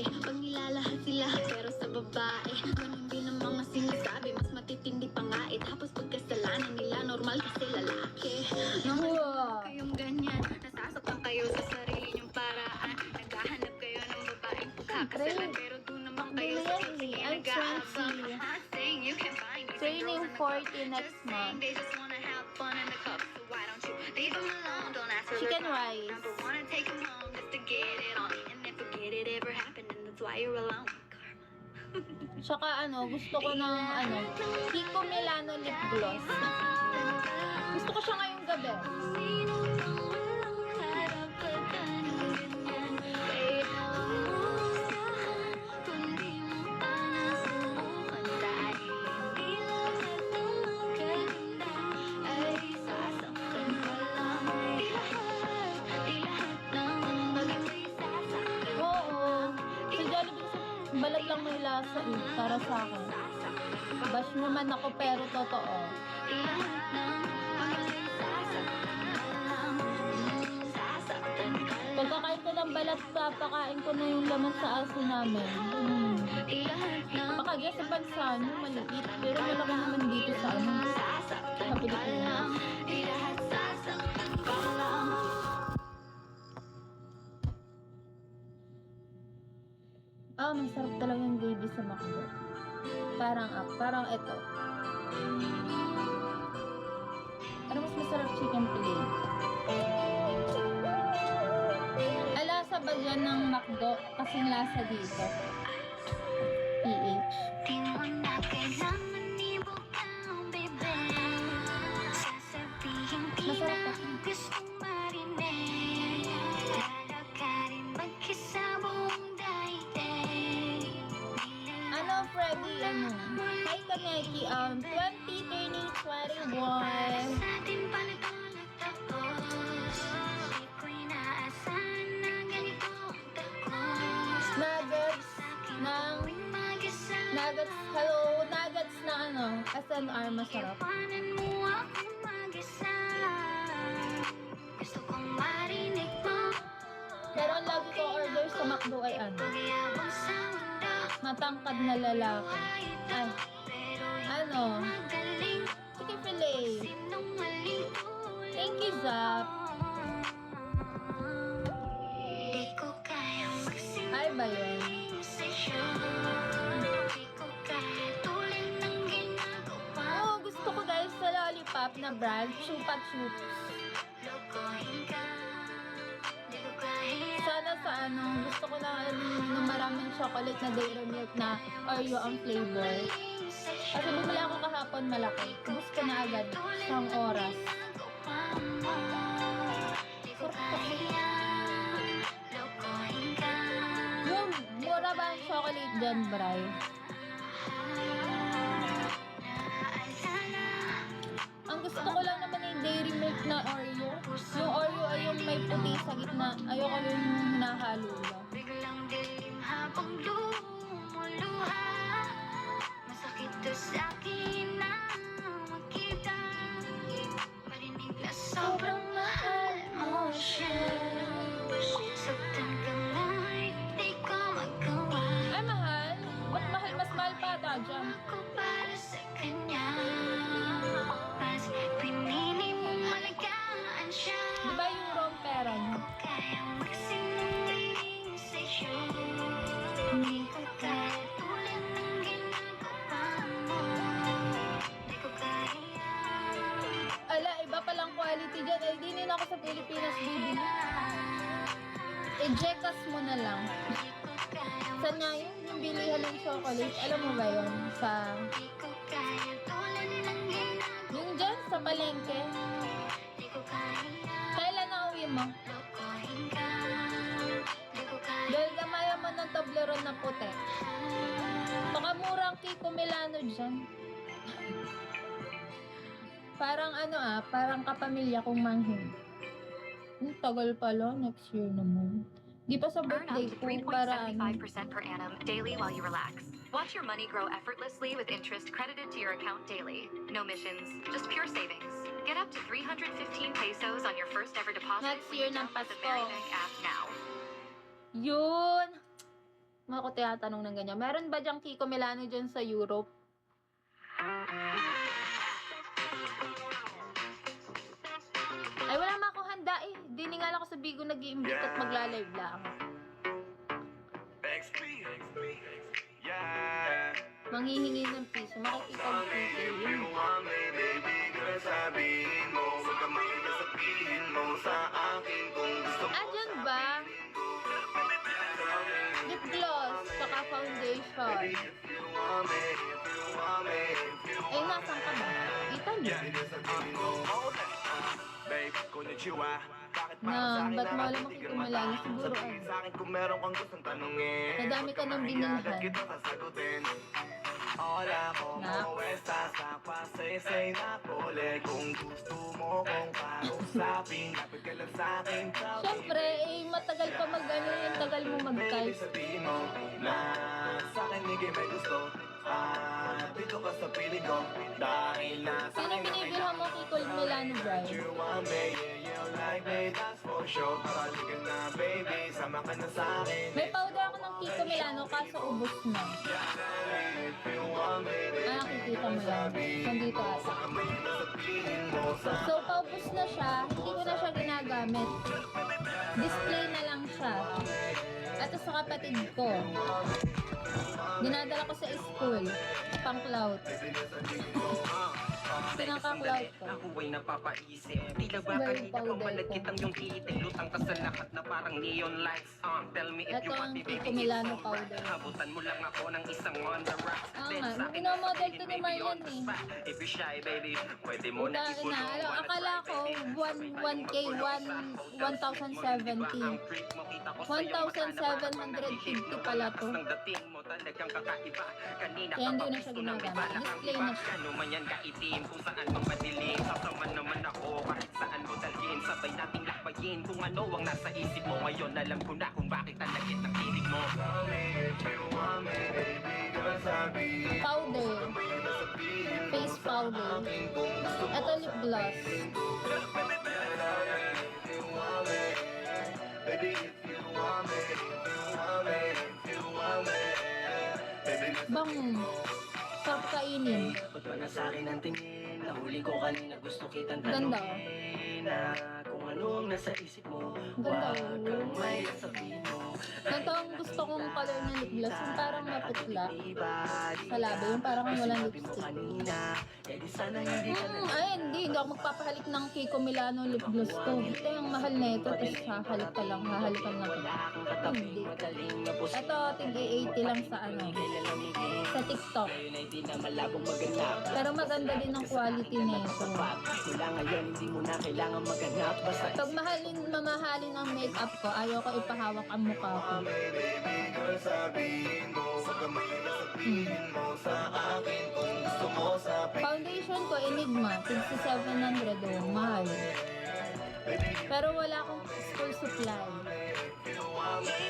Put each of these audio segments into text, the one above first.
lalaki. Pag nilalahat sila, pero sa babae ganun din ang mga sinasabi, mas matitindi pa nga eh. Tapos pagkasalanan nila, normal kasi lalaki. Normal kayong ganyan, nasasaktan kayo sa sarili niyong paraan. Naghahanap kayo ng babaeng pagkakasalan, pero doon naman kayo sa pagsiging nag-aabang. Saying you can find me Turning 40 next month. they just wanna have fun in the cup, so why don't you leave them alone? Don't ask for Chicken their rice. number, wanna take them home just to get it on, and then forget it ever happened, and that's why you're alone. Karma. Tsaka gusto ko ng Kiko Milano lip gloss. Gusto ko siya ngayong gabi. Balat lang may lasa para sa akin. Bash naman ako pero totoo. Pagkakain ko ng balat, papakain ko na yung laman sa aso namin. Baka dyan sa bansa nyo, maliit. Pero malaki naman dito sa sa Pilipinas. Masarap talaga yung gravy sa McDo. Parang ito. Pero mas masarap chicken fillet. Alasa ba dyan ng McDo? Kasing lasa dito. PH. Masarap pa. Freddy, hi Kaneki, 20 turning 21. Nuggets, hello, nuggets na SNR, masarap. Pero ang lagi ko order sa McDo ay matangkad na lalaki. Chicken fillet. Thank you, Zap. Ay ba yun? Gusto ko guys sa lollipop na brand, Chupa Chups. Sana sa gusto ko na maraming chocolate na dairy milk na Oreo ang flavor. Kasi bumili ako kahapon malaki. Gusto ko na agad isang oras. Yung mura ba ang chocolate dyan, Bray? Ang gusto ko lang naman yung dairy milk na Oreo. Yung Oreo ay yung may puti sa gitna. Ayoko yung hinahalo lang. Biglang dilim habang lumuluha. Masakit to sa akin na makita. Marinig na sobrang mahal mo siya. Saktan ka nga'y di ko magawa. Ay, mahal? Ba't mahal? Mas mahal pa ata dyan. Ako para sa kanya. Pinili mong malagaan siya. Diba yung rompera niya? Kaya magsinungaling sa'yo. Hindi ko kaya tulad ng ginagawa mo. Hindi ko kaya. Ala, iba palang quality dyan. Ay, di na ako sa Pilipinas bibili. I-jackass mo na lang. Saan nga yun? Yung bilihan ng chocolate. Alam mo ba yun? Hindi ko kaya tulad ng ginagawa. Yung dyan, sa palengke. Hindi ko kaya. Kailan na uwi mo? Lokohin ka. Hindi ko kaya. Dahil gamaya mo ng Toblerone na puti. Baka murang Kiko Milano dyan. Parang parang kapamilya kong manghing. Tagal pala, next year naman. Di pa sa Earn up birthday to ko, para 3.75% per annum daily while you relax. Watch your money grow effortlessly with interest credited to your account daily. No missions, just pure savings. Get up to 315 pesos on your first ever deposit Next when year you ng download the Pasko. Marybank app now. Yun! Mga ko tinatanong ng ganyan. Meron ba dyang Kiko Milano dyan sa Europe? Ay, wala ma akong handa eh. Diningal ako sa Bigo nag-iimbit at magla-live lang. Manghihingi ng piso. Makikipag-piti. Ah, dyan ba? Lip gloss, saka foundation. Eh, nasan ka ba? Itan mo. Babe, konnichiwa. Bakit Na, parang sa'kin ba't mo alam hindi ka makikimilano? naman Siguro sabihin ano. sa'kin kung meron kang gustong tanungin. Nadami ka ng binilhan. Agad kita sasagutin. Hola, como Nak. estás? Napasaysay na pole. Kung gusto mo kong kausapin, lapit ka lang sa'kin. Siyempre, eh, matagal pa mag-ano yung tagal mo Baby, mag-type. sabihin mo na sa'kin hindi may gusto. Dito ka sa piling ko. Dahil na Sino binibilhan mo Kiko Milano, Brian? you want me, yeah, you like me, that's for sure. Parali ka na, baby, sama ka na sa'kin. May powder ako ng Kiko Milano, kaso ubos na. If you want me, Ah, nakikita mo lang. Nandito ata. sabihin mo sa So, paubos na siya. Hindi ko na siya ginagamit. Display na lang siya. At sa kapatid ko. Dinadala ko sa school. Pang cloud. Pinaka-cloud ko. Ako ay napapaisip. Tila ba Very kanina pa powder malagkit ko. ang iyong kiting. Lutang ka sa lahat na parang neon lights. Tell me if Ito you ang want me, Kiko baby, Milano it's alright. powder. Abutan mo lang ako ng isang on the rocks. Oo Then nga, sa akin minomodel sasabihin, to ni baby, Marian on the eh. spot. If you're shy, baby, pwede mo na Uda ibulong. na. Alam, Wanna akala try, ko baby? 1K, 1,070. 1,750 pala to. Kaya hindi na siya ginagamit. Display na siya. Ano man yan kaitim, kung saan mang madilim. Sasama naman ako kahit saan mo dalhin. Sabay nating lakbayin kung ano ang nasa isip mo. Ngayon alam ko na kung bakit ang lagit ng tinig mo. Powder. Face powder. Ito lip gloss. Bang. Sarap kainin. Ba't ba na sa'kin ang tingin? Nahuli ko kanina gusto kitang Ganda. tanongin na kung ano ang nasa isip mo. Ganda. Huwag kang may sabihin mo. Ganito ang gusto kong color ng lip gloss. Yung parang maputla. Sa labi. Yung parang walang Sinabi mo lipstick. kanina, eh di sana hindi ka na. Ay, hindi. Hindi ako magpapahalik ng Kiko Milano lip gloss ko. Ito yung mahal na ito. Tapos hahalik ka lang. Hahalikan lang. Wala kang katabing Hindi. madaling na puso. Ito, tig 80 lang sa ano. Sa TikTok. Ngayon ay di na malabong maganap. Pero maganda din ang quality nito. Sapat. Mula ngayon hindi mo na kailangan maganap. Basta Pag mamahalin ang makeup ko, ayaw ko ipahawak ang mukha ko. Foundation ko, Enigma. Tigsi 700 oh, mahal. Pero wala akong school supply.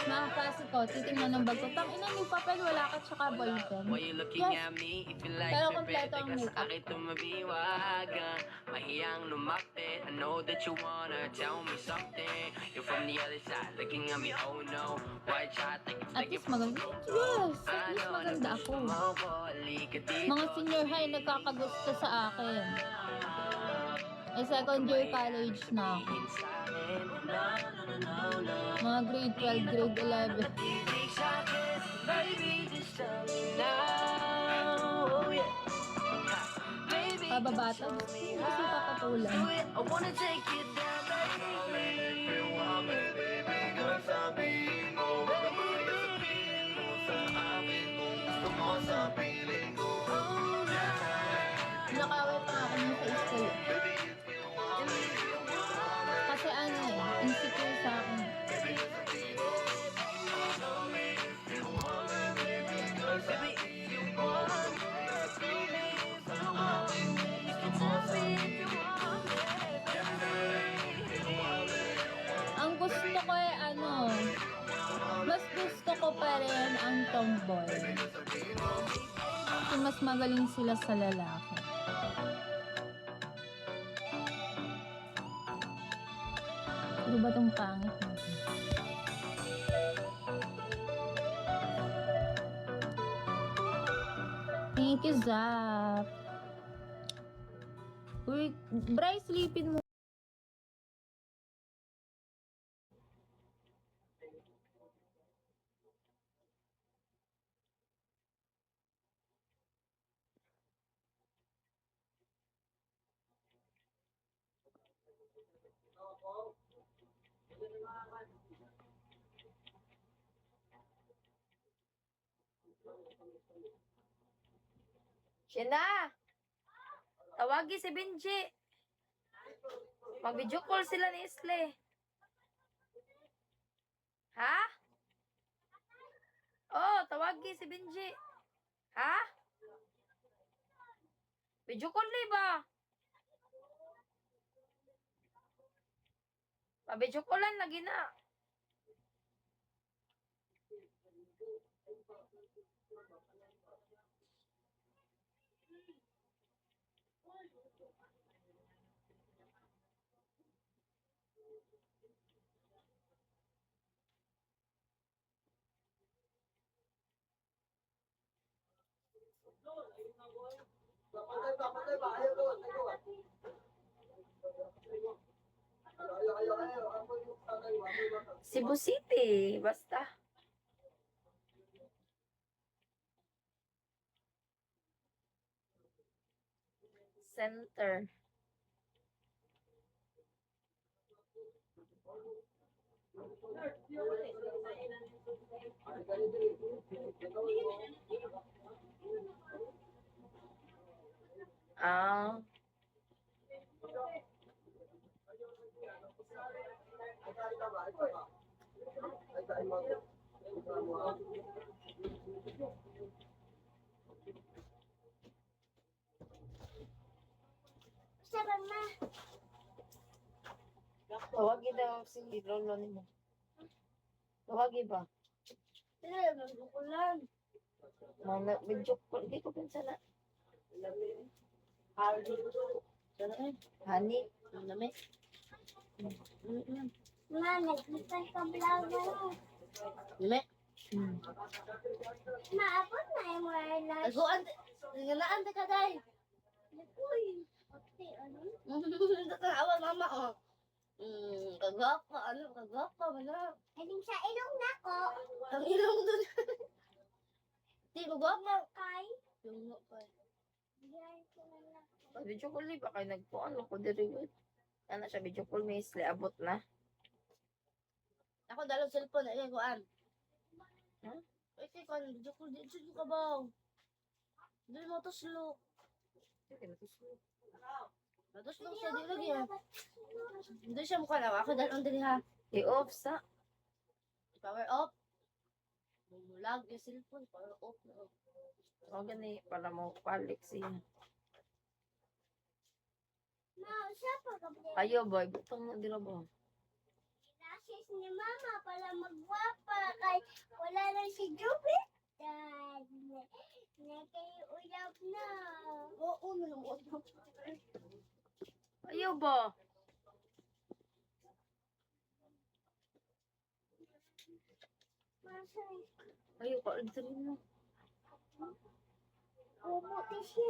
Mga klase ko, titingnan ng bag ko. Tang ina, may papel, wala ka tsaka ballpen. Why you looking Yes. at me? If you like Pero to kompleto ang ka sa makeup. akin tumabiwagan. Mahiyang lumapit. I know that you wanna tell me something. You're from the other side, looking at me, oh no. Why try to think it's At like you're least maganda. Yes, at least maganda ako. Mga senior high nagkakagusto sa akin. Eh, second year college na ako. Mga grade 12, grade 11. Pababata, gusto papatulan. I wanna take you down, baby. Nakaway pa ako nung sa school. Kasi ano eh, insecure sa akin. Ang gusto ko eh ano, mas gusto ko pa rin ang tomboy. Kasi mas magaling sila sa lalaki. Ano ba tong pangit natin? Thank you, Zap. Uy, Bryce, lipin mo. Shena! Tawagi si Benji. Mag-video call sila ni Isle. Ha? Oh, tawagi si Benji. Ha? Video call ni ba? Pa-video callan lagi na. Cebu City, basta. Center. Ah. Tawagi daw si Lolo nimo. Tawagi ba? Mana video call di ko pinsa na. Hani. Nami. Ma, nagkitan ka vlog mo. Nami. Ma, abot na yung wireless. Aguan. Ngalaan ka day. Uy, pati ano? Tatawa mama oh. Kagwapa, ano, kagwapa, wala. Aling sa ilong na ko. Ang ilong dun. Di, kagwapa. Kay, Yung pa. bigyan ko na lang. Video call ba kayo nagpuan ko diri yun. Ano siya video call may isli abot na. Ako dalawang cellphone ay kuan. Ha? Ay kay kuan video call di jud ka ba? Dili mo to slow. Batos lang siya di lagi ah. Hindi siya mukha na ako dalawang diri ha. I-off sa. Power off. Mumulag yung cellphone power off na. O gani para mo palik siya. Ma, siya pa ka ba? Ayo boy, butang na dira ba? Inasis ni mama para magwapa kay wala na si Jubit. Dad, na kayo ulap na. Oo, nalang Ayo ba? Masay, Ayo ka diri mo. bumuti siya.